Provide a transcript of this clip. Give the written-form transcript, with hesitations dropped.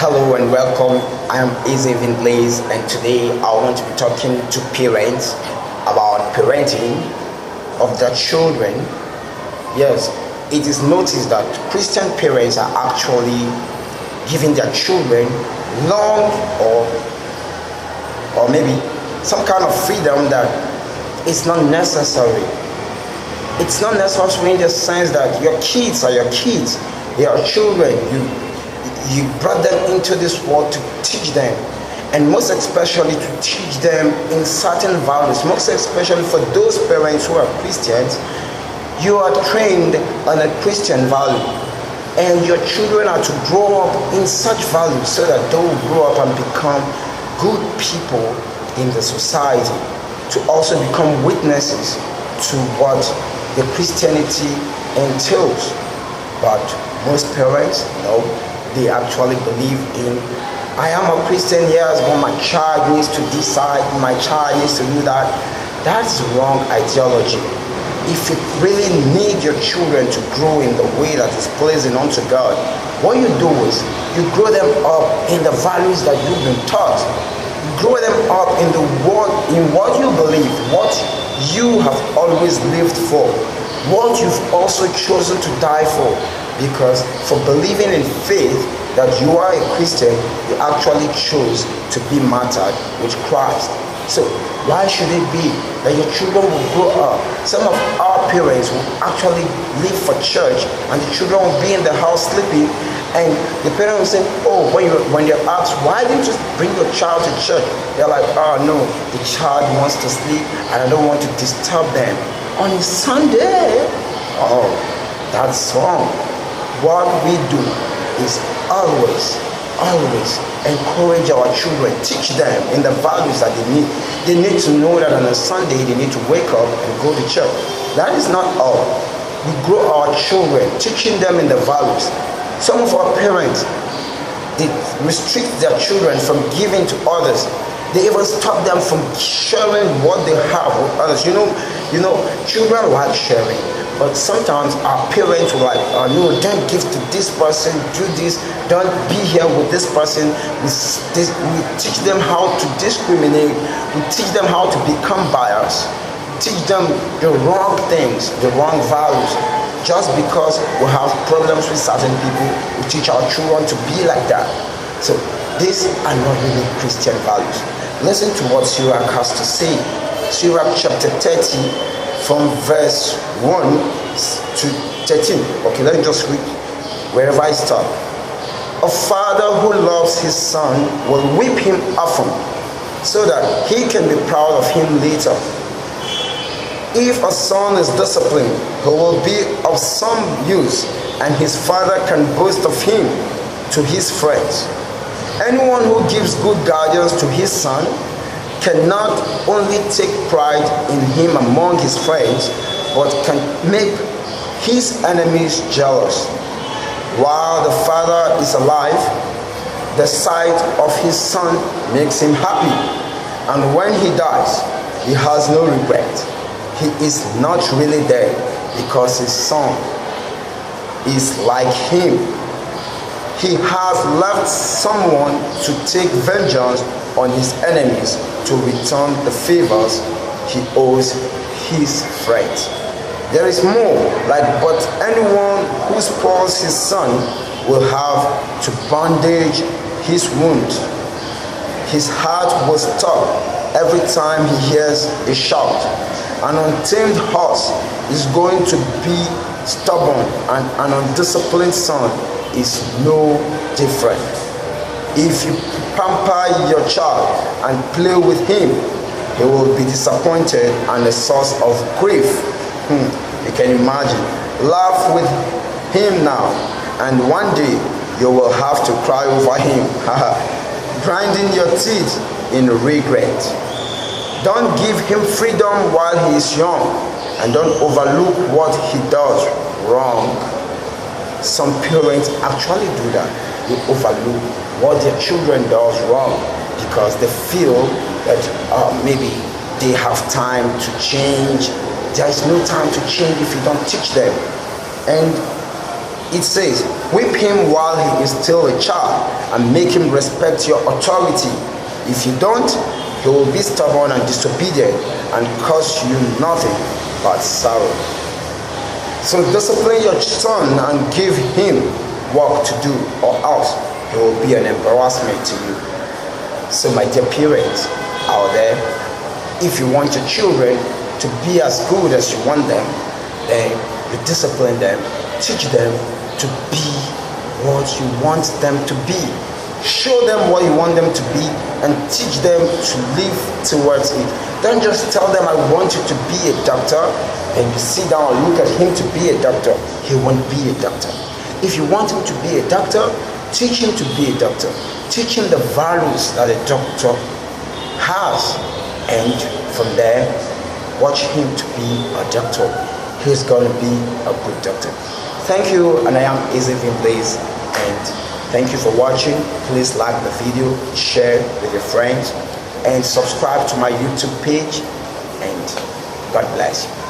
Hello and welcome. I am Eze Vinblaise, and today I want to be talking to parents about parenting of their children. Yes, it is noticed that Christian parents are actually giving their children long or maybe some kind of freedom that is not necessary. It's not necessary in the sense that your kids are your kids, they are children. You brought them into this world to teach them, and most especially to teach them in certain values. Most especially for those parents who are Christians, you are trained on a Christian value, and your children are to grow up in such values so that they will grow up and become good people in the society, to also become witnesses to what the Christianity entails. But most parents, no, they actually believe in, I am a Christian, yes, but my child needs to decide, my child needs to do that. That's wrong ideology. If you really need your children to grow in the way that is pleasing unto God, what you do is you grow them up in the values that you've been taught. Grow them up in what you believe, what you have always lived for, what you've also chosen to die for. Because for believing in faith that you are a Christian, you actually chose to be martyred with Christ. So why should it be that your children will grow up? Some of our parents will actually leave for church, and the children will be in the house sleeping, and the parents will say, oh, when they're asked, why didn't you bring your child to church? They're like, oh no, the child wants to sleep and I don't want to disturb them on Sunday. Oh, that's wrong. What we do is always encourage our children, teach them in the values that they need. They need to know that on a Sunday they need to wake up and go to church. That is not all. We grow our children, teaching them in the values. Some of our parents, they restrict their children from giving to others. They even stop them from sharing what they have with others. You know, children like sharing. But sometimes our parents will like, oh no, don't give to this person, do this, don't be here with this person. We teach them how to discriminate, we teach them how to become biased, teach them the wrong things, the wrong values. Just because we have problems with certain people, we teach our children to be like that. So these are not really Christian values. Listen to what Sirach has to say. Sirach chapter 30, from verse 1 to 13. Okay, let me just read wherever I start. A father who loves his son will whip him often, so that he can be proud of him later. If a son is disciplined, he will be of some use, and his father can boast of him to his friends. Anyone who gives good guidance to his son cannot only take pride in him among his friends, but can make his enemies jealous. While the father is alive, the sight of his son makes him happy, and when he dies, he has no regret. He is not really dead because his son is like him. He has left someone to take vengeance on his enemies, to return the favors he owes his friends. There is more, but anyone who spoils his son will have to bandage his wound. His heart will stop every time he hears a shout. An untamed horse is going to be stubborn, and an undisciplined son is no different. If you pamper your child and play with him, he will be disappointed and a source of grief. You can imagine. Laugh with him now, and one day you will have to cry over him, grinding your teeth in regret. Don't give him freedom while he is young, and don't overlook what he does wrong. Some parents actually do that. They overlook what their children does wrong because they feel that maybe they have time to change. There is no time to change if you don't teach them. And It says, whip him while he is still a child and make him respect your authority. If you don't, he will be stubborn and disobedient and cause you nothing but sorrow. So discipline your son and give him work to do, or else he will be an embarrassment to you. So my dear parents out there, if you want your children to be as good as you want them, then you discipline them, teach them to be what you want them to be. Show them what you want them to be and teach them to live towards it. Don't just tell them, I want you to be a doctor, and you sit down and look at him to be a doctor. He won't be a doctor. If you want him to be a doctor, teach him to be a doctor. Teach him the values that a doctor has, and from there, watch him to be a doctor. He's going to be a good doctor. Thank you, and I am Eze Vinblaise, and thank you for watching. Please like the video, share with your friends, and subscribe to my YouTube page, and God bless you.